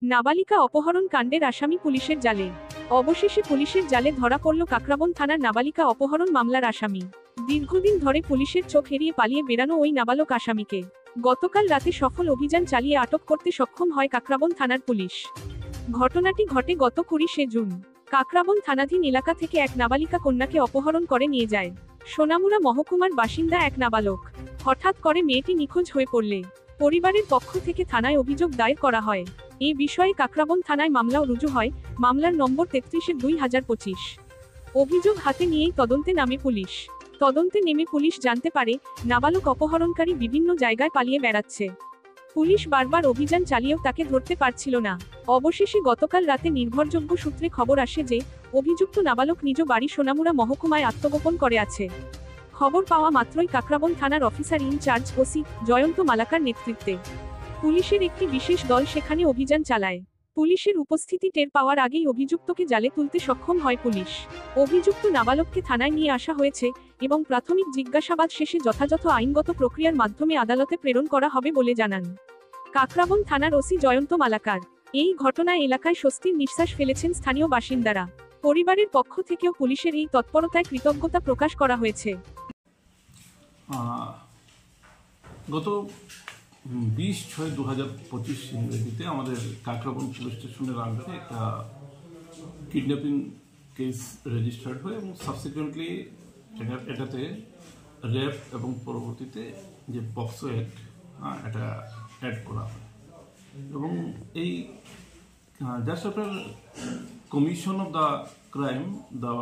নাবালিকা অপহরণ কাণ্ডের আসামি পুলিশের জালে। অবশেষে পুলিশের জালে ধরা পড়ল কাকরাবন থানার নাবালিকা অপহরণ মামলার আসামি। দীর্ঘদিন ধরে পুলিশের চোখ এড়িয়ে পালিয়ে বেড়ানো ওই নাবালক আসামিকে গতকাল রাতে সফল অভিযান চালিয়ে আটক করতে সক্ষম হয় কাকরাবন থানার পুলিশ। ঘটনাটি ঘটে গত 20শে জুন। কাকরাবন থানাধীন এলাকা থেকে এক নাবালিকা কন্যাকে অপহরণ করে নিয়ে যায় সোনামুড়া মহকুমার বাসিন্দা এক নাবালক। হঠাৎ করে মেয়েটি নিখোঁজ হয়ে পড়লে পরিবারের পক্ষ থেকে থানায় অভিযোগ দায়ের করা হয়। এ বিষয়ে কাকরাবন থানায় মামলাও রুজু হয়। মামলার নম্বর 33/2025। অভিযোগ হাতে নিয়েই তদন্তে নামে পুলিশ। তদন্তে নেমে পুলিশ জানতে পারে নাবালক অপহরণকারী বিভিন্ন জায়গায় পালিয়ে বেড়াচ্ছে। পুলিশ বারবার অভিযান চালিয়েও তাকে ধরতে পারছিল না। অবশেষে গতকাল রাতে নির্ভরযোগ্য সূত্রে খবর আসে যে অভিযুক্ত নাবালক নিজ বাড়ি সোনামুড়া মহকুমায় আত্মগোপন করে আছে। খবর পাওয়া মাত্রই কাকরাবন থানার officer in charge OC Jayanta Malakar নেতৃত্বে পুলিশের একটি বিশেষ দল সেখানে অভিযান চালায়। পুলিশের উপস্থিতি টের পাওয়ার আগেই অভিযুক্তকে জালে তুলতে সক্ষম হয় পুলিশ। অভিযুক্ত নাবালককে থানায় নিয়ে আসা হয়েছে এবং প্রাথমিক জিজ্ঞাসাবাদ শেষে যথাযথ আইনগত প্রক্রিয়ার মাধ্যমে আদালতে প্রেরণ করা হবে বলে জানান কাকরাবন থানার ওসি জয়ন্ত মালাকার। এই ঘটনায় এলাকায় স্বস্তির নিঃশ্বাস ফেলেছেন স্থানীয় বাসিন্দারা। পরিবারের পক্ষ থেকেও পুলিশের এই তৎপরতায় কৃতজ্ঞতা প্রকাশ করা হয়েছে। গত 20/6/2025 ইংরেজিতে আমাদের কাকরাবন পুলিশ স্টেশনের আন্ডারে একটা কিডন্যাপিং কেস রেজিস্টার্ড হয় এবং সাবসিকুয়েন্টলি এটাতে রেপ এবং পরবর্তীতে যে পক্সো অ্যাক্ট এটা অ্যাড করা হয় এবং এই just after commission of the crime the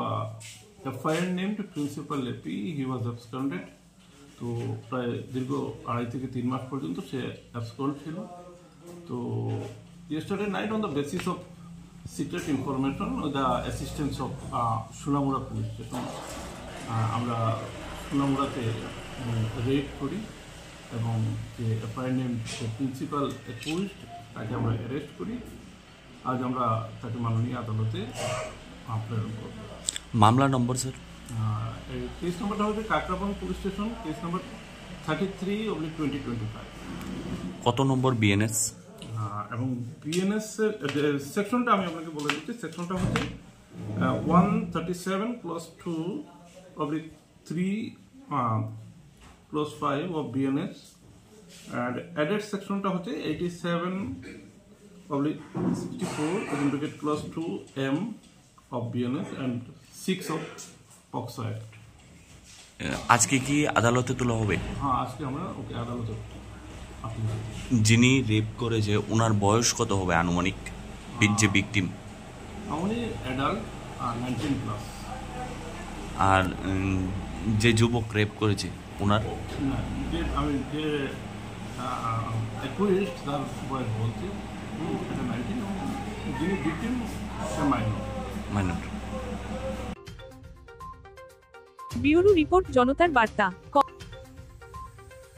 FIR named principal AP he was absconded. তো প্রায় দীর্ঘ 2.5 থেকে 3 মাস পর্যন্ত সে অ্যাবসকন্ড ছিল। তো yesterday night on the basis of secret information the assistance of Sonamura police station আমরা সোনামুড়াতে রেড করি এবং যে এফআইআর নেম প্রিন্সিপাল অ্যাকিউজড তাকে আমরা অ্যারেস্ট করি। আজ আমরা তাকে মাননীয় আদালতে প্রেরণ করব। মামলা নম্বর স্যার? কেস নম্বরটা হচ্ছে Kakraban police station case number 33/2025। কত নম্বর বিএনএস? এবং বিএনএস এর সেকশনটা আমি আপনাকে বলে দিচ্ছি। সেকশনটা হচ্ছে 137+2/3+5 অফ বিএনএস and added সেকশনটা হচ্ছে 87/64 of BNS and 6 of POCSO Act। আজকে কি আদালতে তোলা হবে? হ্যাঁ, আজকে আমরা ওকে আদালতে। যিনি রেপ করেছে ওনার বয়স কত হবে আনুমানিক? যে ভিকটিম উনি অ্যাডাল্ট 19+। আর যে যুবক রেপ করেছে ওনার আমি যে অ্যাকুইজড তার বয়স বলছি এটা 19 এবং যিনি ভিকটিম সে মাইনর। ব্যুরো রিপোর্ট, জনতার বার্তা।